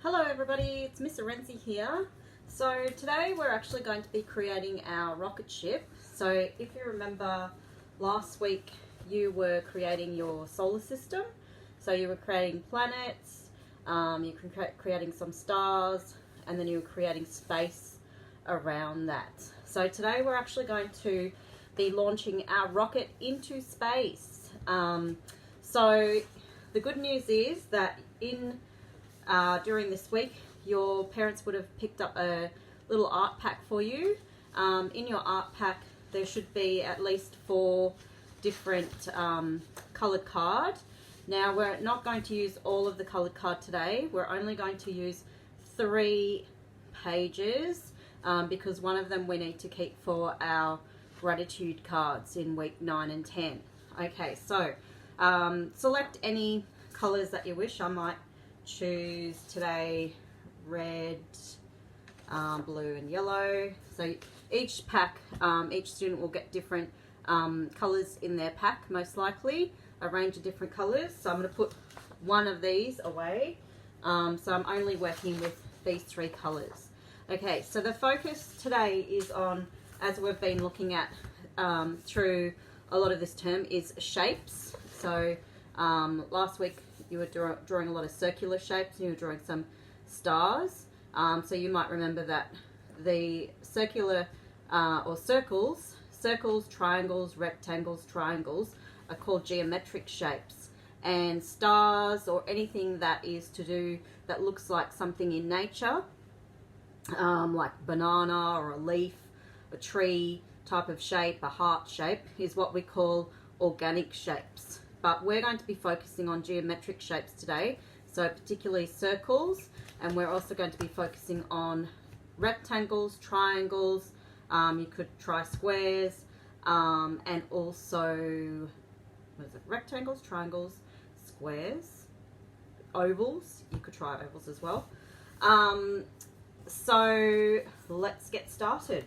Hello everybody, it's Miss Arenzi here. So today we're actually going to be creating our rocket ship. So if you remember last week you were creating your solar system. So you were creating planets, you were creating some stars, and then you were creating space around that. So today we're actually going to be launching our rocket into space. So the good news is that during this week, your parents would have picked up a little art pack for you. In your art pack, there should be at least 4 different coloured card. Now, we're not going to use all of the coloured card today. We're only going to use 3 pages because one of them we need to keep for our gratitude cards in week 9 and 10. Okay, so select any colours that you wish. I might choose today red, blue and yellow. So each pack, each student will get different colours in their pack, most likely a range of different colours. So I'm going to put one of these away. So I'm only working with these 3 colours. Okay, so the focus today is on, as we've been looking at through a lot of this term, is shapes. So last week you were drawing a lot of circular shapes and you were drawing some stars. So you might remember that the circular or circles, triangles, rectangles, triangles are called geometric shapes. And stars or anything that is to do, that looks like something in nature, like banana or a leaf, a tree type of shape, a heart shape, is what we call organic shapes. But we're going to be focusing on geometric shapes today, so particularly circles, and we're also going to be focusing on rectangles, triangles, you could try squares, and also, what is it, rectangles, triangles, squares, ovals, you could try ovals as well. So let's get started.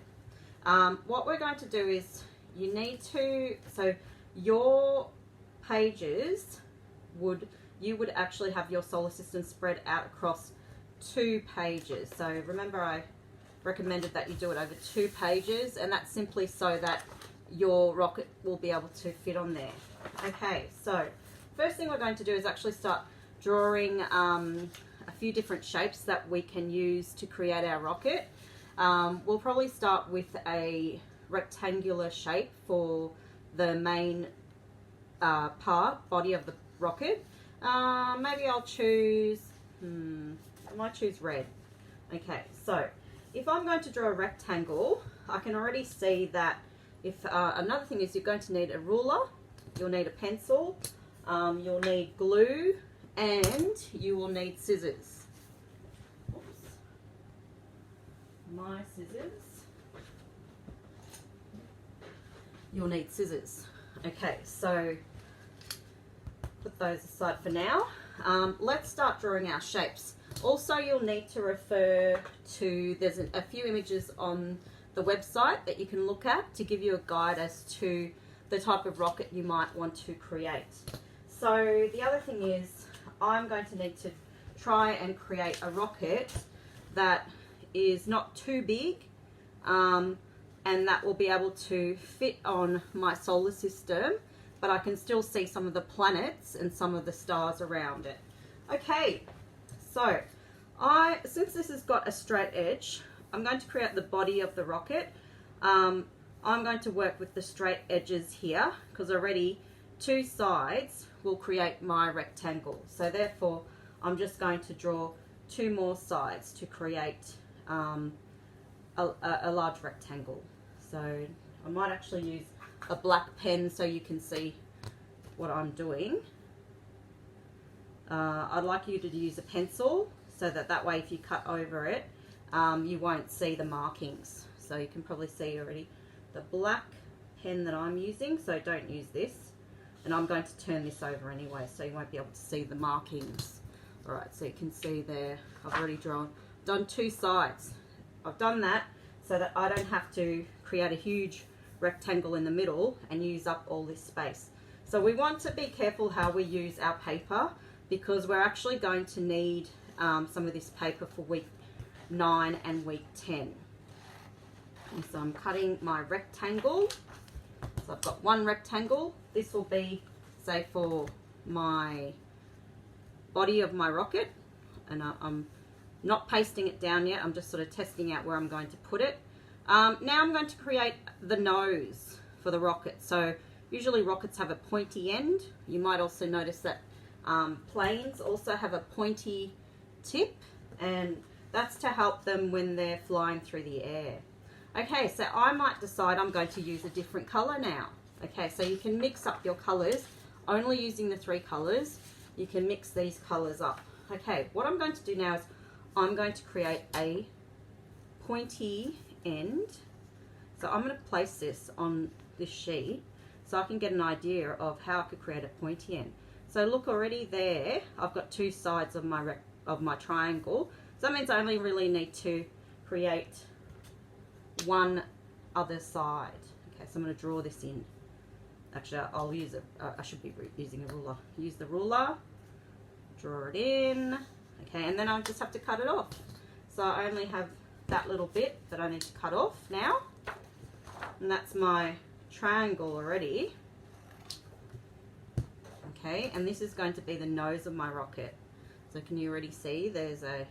What we're going to do is you need to, so your pages you would actually have your solar system spread out across 2 pages. So remember, I recommended that you do it over 2 pages, and that's simply so that your rocket will be able to fit on there. Okay, so first thing we're going to do is actually start drawing a few different shapes that we can use to create our rocket. We'll probably start with a rectangular shape for the main body of the rocket. Maybe I'll choose, I might choose red. Okay, so if I'm going to draw a rectangle, I can already see that if, another thing is you're going to need a ruler, you'll need a pencil, you'll need glue, and you will need scissors. Oops. My scissors. You'll need scissors. Okay, so put those aside for now. Let's start drawing our shapes. Also, you'll need to refer to, there's a few images on the website that you can look at to give you a guide as to the type of rocket you might want to create. So the other thing is, I'm going to need to try and create a rocket that is not too big, and that will be able to fit on my solar system, but I can still see some of the planets and some of the stars around it. Okay, so since this has got a straight edge, I'm going to create the body of the rocket. I'm going to work with the straight edges here because already 2 sides will create my rectangle. So therefore, I'm just going to draw 2 more sides to create a large rectangle. So I might actually use a black pen so you can see what I'm doing. I'd like you to use a pencil so that way if you cut over it, you won't see the markings. So you can probably see already the black pen that I'm using, so don't use this. And I'm going to turn this over anyway, so you won't be able to see the markings. All right, so you can see there, I've already done 2 sides. I've done that so that I don't have to create a huge rectangle in the middle and use up all this space. So we want to be careful how we use our paper because we're actually going to need some of this paper for week 9 and week 10. And so I'm cutting my rectangle. So I've got one rectangle. This will be, say, for my body of my rocket, and I'm not pasting it down yet. I'm just sort of testing out where I'm going to put it. Now I'm going to create the nose for the rocket. So usually rockets have a pointy end. You might also notice that planes also have a pointy tip, and that's to help them when they're flying through the air. Okay, so I might decide I'm going to use a different color now. Okay, so you can mix up your colors, only using the 3 colors. You can mix these colors up. Okay, what I'm going to do now is I'm going to create a pointy end. So I'm going to place this on this sheet so I can get an idea of how I could create a pointy end. So look, already there, I've got 2 sides of my triangle. So that means I only really need to create one other side. Okay, so I'm going to draw this in. Actually, I'll use it. I should be using a ruler. Use the ruler, draw it in. Okay, and then I just have to cut it off. So I only have that little bit that I need to cut off now. And that's my triangle already. Okay, and this is going to be the nose of my rocket. So can you already see there's a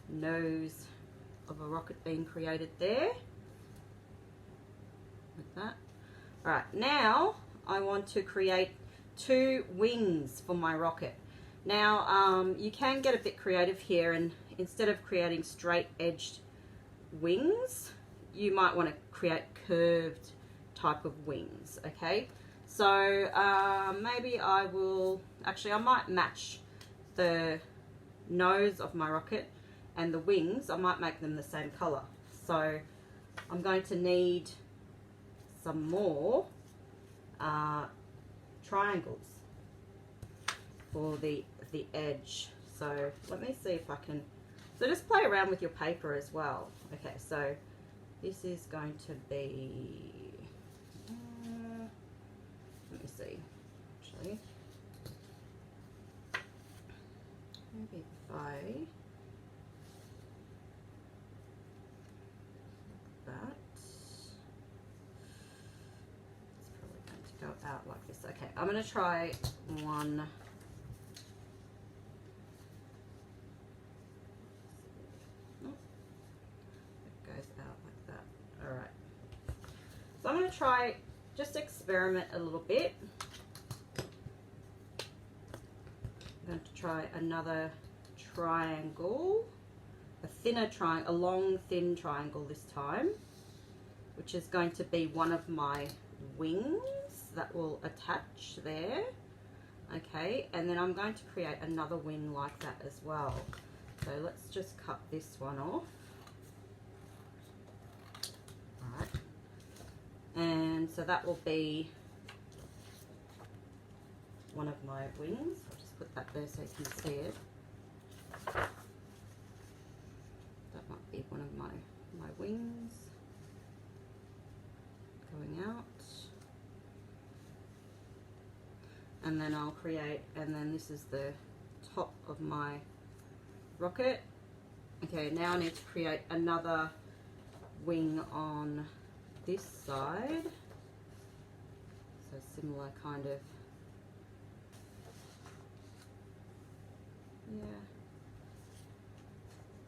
nose of a rocket being created there? Like that. Alright, now I want to create 2 wings for my rocket. Now you can get a bit creative here, and instead of creating straight edged wings, you might want to create curved type of wings. Okay, so maybe I might match the nose of my rocket and the wings. I might make them the same color. So I'm going to need some more triangles for the edge. So let me see if I can, so just play around with your paper as well. Okay, so this is going to be, let me see, actually, maybe if I, that, it's probably going to go out like this. Okay, I'm going to try one. So I'm going to try, just experiment a little bit. I'm going to try another triangle, a thinner triangle, a long thin triangle this time, which is going to be one of my wings that will attach there. Okay, and then I'm going to create another wing like that as well. So let's just cut this one off. Alright. And so that will be one of my wings. I'll just put that there so you can see it. That might be one of my wings going out. And then I'll create, and then this is the top of my rocket. Okay, now I need to create another wing on this side, so similar kind of, yeah,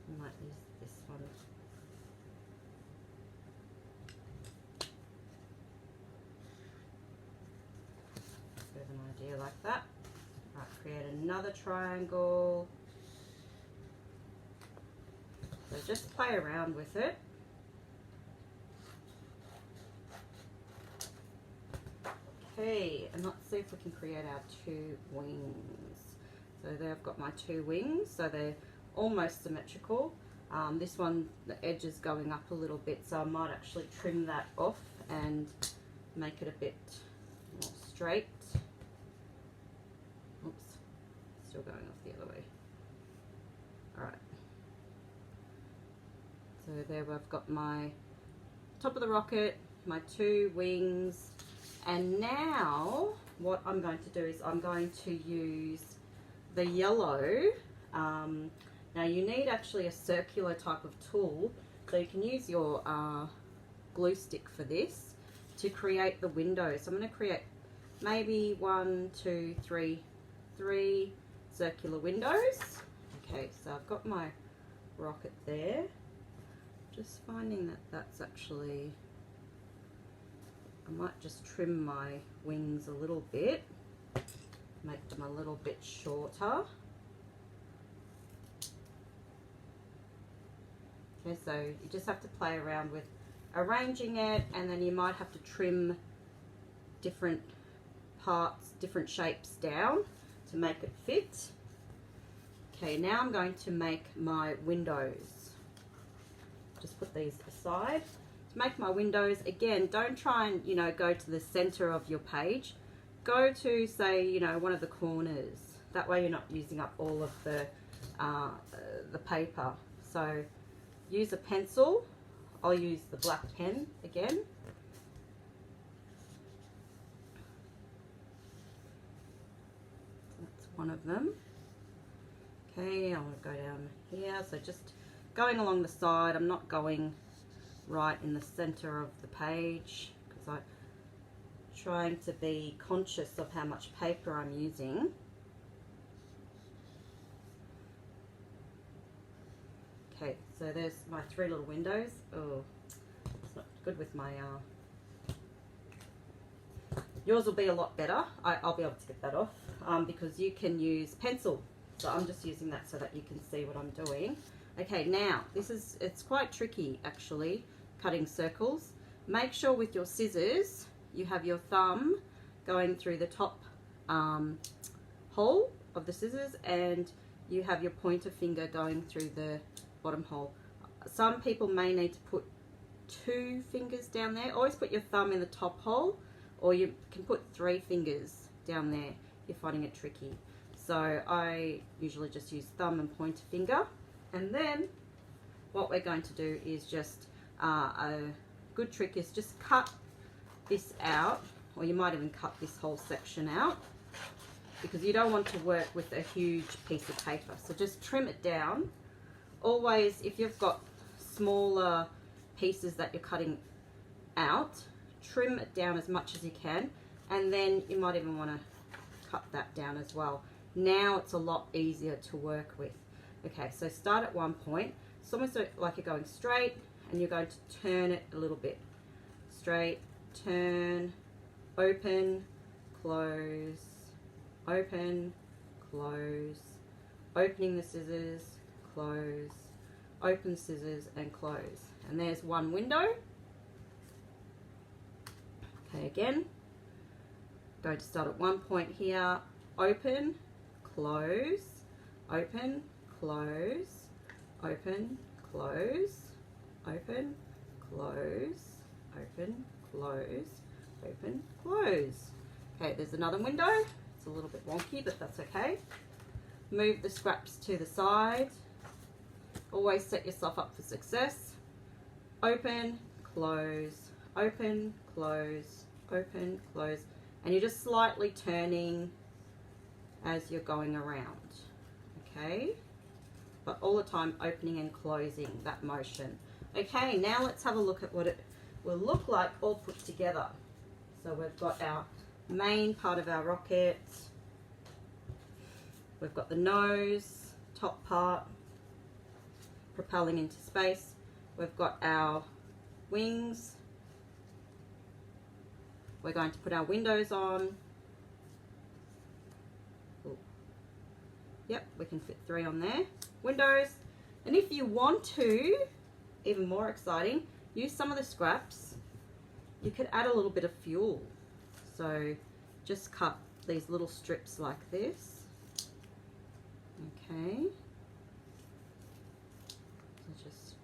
I might use this one. Bit of an idea like that. Right, create another triangle. So just play around with it. Okay, and let's see if we can create our 2 wings. So there I've got my 2 wings, so they're almost symmetrical. This one, the edge is going up a little bit, so I might actually trim that off and make it a bit more straight. Oops, still going off the other way. Alright. So there I've got my top of the rocket, my 2 wings. And now what I'm going to do is I'm going to use the yellow Now you need actually a circular type of tool, so you can use your glue stick for this to create the windows. So I'm going to create maybe 1, 2, 3 circular windows. Okay, so I've got my rocket there. Just finding that that's actually, I might just trim my wings a little bit, make them a little bit shorter. Okay, so you just have to play around with arranging it, and then you might have to trim different parts, different shapes down to make it fit. Okay, now I'm going to make my windows. Just put these aside. To make my windows, again, don't try and, you know, go to the center of your page. Go to, say, you know, one of the corners. That way you're not using up all of the paper. So use a pencil. I'll use the black pen again. That's one of them. Okay, I'll go down here. So just going along the side. I'm not going right in the center of the page because I'm trying to be conscious of how much paper I'm using. Okay, so there's my 3 little windows. Oh, it's not good with my, yours will be a lot better. I'll be able to get that off because you can use pencil. So I'm just using that so that you can see what I'm doing. Okay, now it's quite tricky actually, cutting circles. Make sure with your scissors you have your thumb going through the top hole of the scissors, and you have your pointer finger going through the bottom hole. Some people may need to put 2 fingers down there. Always put your thumb in the top hole, or you can put 3 fingers down there if you're finding it tricky. So I usually just use thumb and pointer finger. And then what we're going to do is just, a good trick is just cut this out, or you might even cut this whole section out, because you don't want to work with a huge piece of paper. So just trim it down. Always, if you've got smaller pieces that you're cutting out, trim it down as much as you can, and then you might even want to cut that down as well. Now it's a lot easier to work with. Okay, so start at one point. It's almost like you're going straight, and you're going to turn it a little bit. Straight, turn, open, close, open, close, opening the scissors, close, open scissors, and close. And there's one window. Okay, again, going to start at one point here, open, close, open, close, open, close, open, close, open, close, open, close. Okay, there's another window. It's a little bit wonky, but that's okay. Move the scraps to the side. Always set yourself up for success. Open, close, open, close, open, close. And you're just slightly turning as you're going around. Okay? But all the time opening and closing that motion. Okay, now let's have a look at what it will look like all put together. So we've got our main part of our rocket. We've got the nose, top part, propelling into space. We've got our wings. We're going to put our windows on. Ooh. Yep, we can fit 3 on there. Windows. And if you want to, even more exciting, use some of the scraps. You could add a little bit of fuel. So just cut these little strips like this. Okay. So just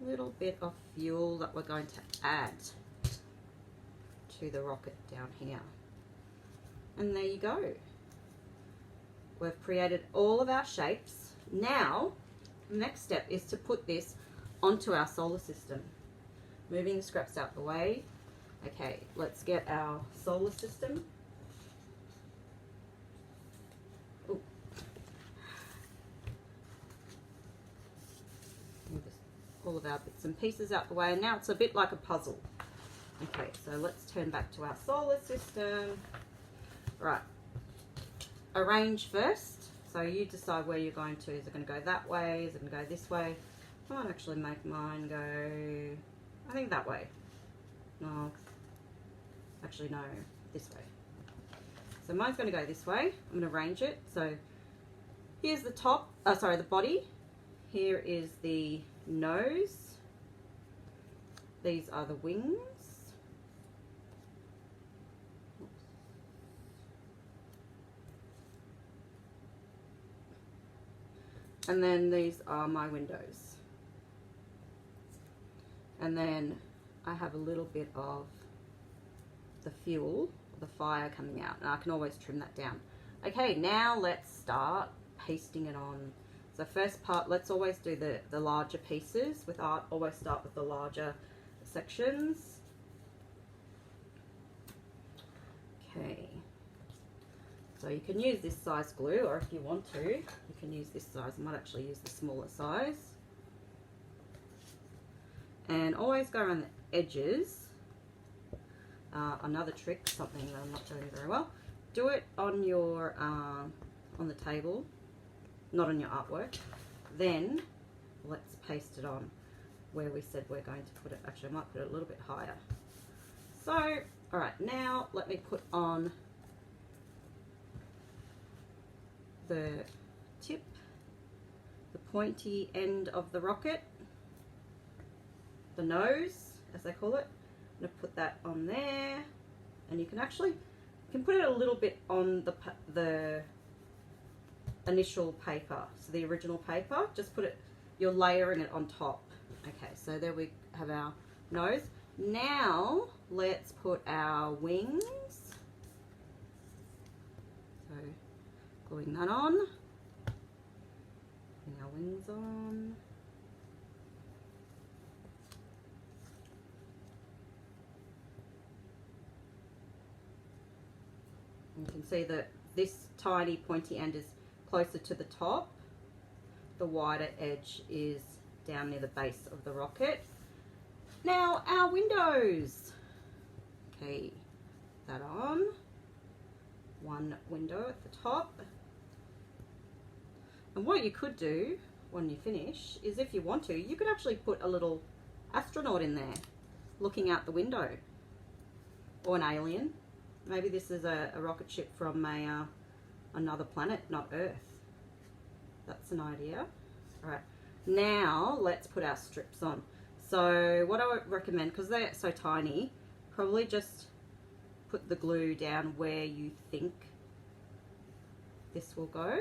a little bit of fuel that we're going to add to the rocket down here. And there you go. We've created all of our shapes. Now, the next step is to put this onto our solar system. Moving the scraps out the way. Okay, let's get our solar system. Ooh. all of our bits and pieces out the way, and now it's a bit like a puzzle. Okay, so let's turn back to our solar system. Right, arrange first. So you decide where you're going to. Is it going to go that way? Is it going to go this way? I might actually make mine go, I think that way. No, actually no, this way. So mine's going to go this way. I'm going to arrange it. So here's the top, the body. Here is the nose. These are the wings. And then these are my windows. And then I have a little bit of the fuel, the fire coming out, and I can always trim that down. Okay, now let's start pasting it on. So first part, let's always do the larger pieces. With art, always start with the larger sections. Okay. So you can use this size glue, or if you want to, you can use this size. I might actually use the smaller size. And always go around the edges. Another trick, something that I'm not doing very well. Do it on your on the table, not on your artwork. Then let's paste it on where we said we're going to put it. Actually, I might put it a little bit higher. So, all right, now let me put on the tip, the pointy end of the rocket, the nose, as they call it. I'm going to put that on there, and you can put it a little bit on the initial paper, so the original paper. Just put it, you're layering it on top. Okay, so there we have our nose. Now let's put our wings. So gluing that on, putting our wings on. You can see that this tiny pointy end is closer to the top. The wider edge is down near the base of the rocket. Now our windows. Okay, that on. One window at the top. And what you could do when you finish is, if you want to, you could actually put a little astronaut in there looking out the window, or an alien. Maybe this is a rocket ship from another planet, not Earth. That's an idea. All right, now let's put our strips on. So what I would recommend, because they're so tiny, probably just put the glue down where you think this will go.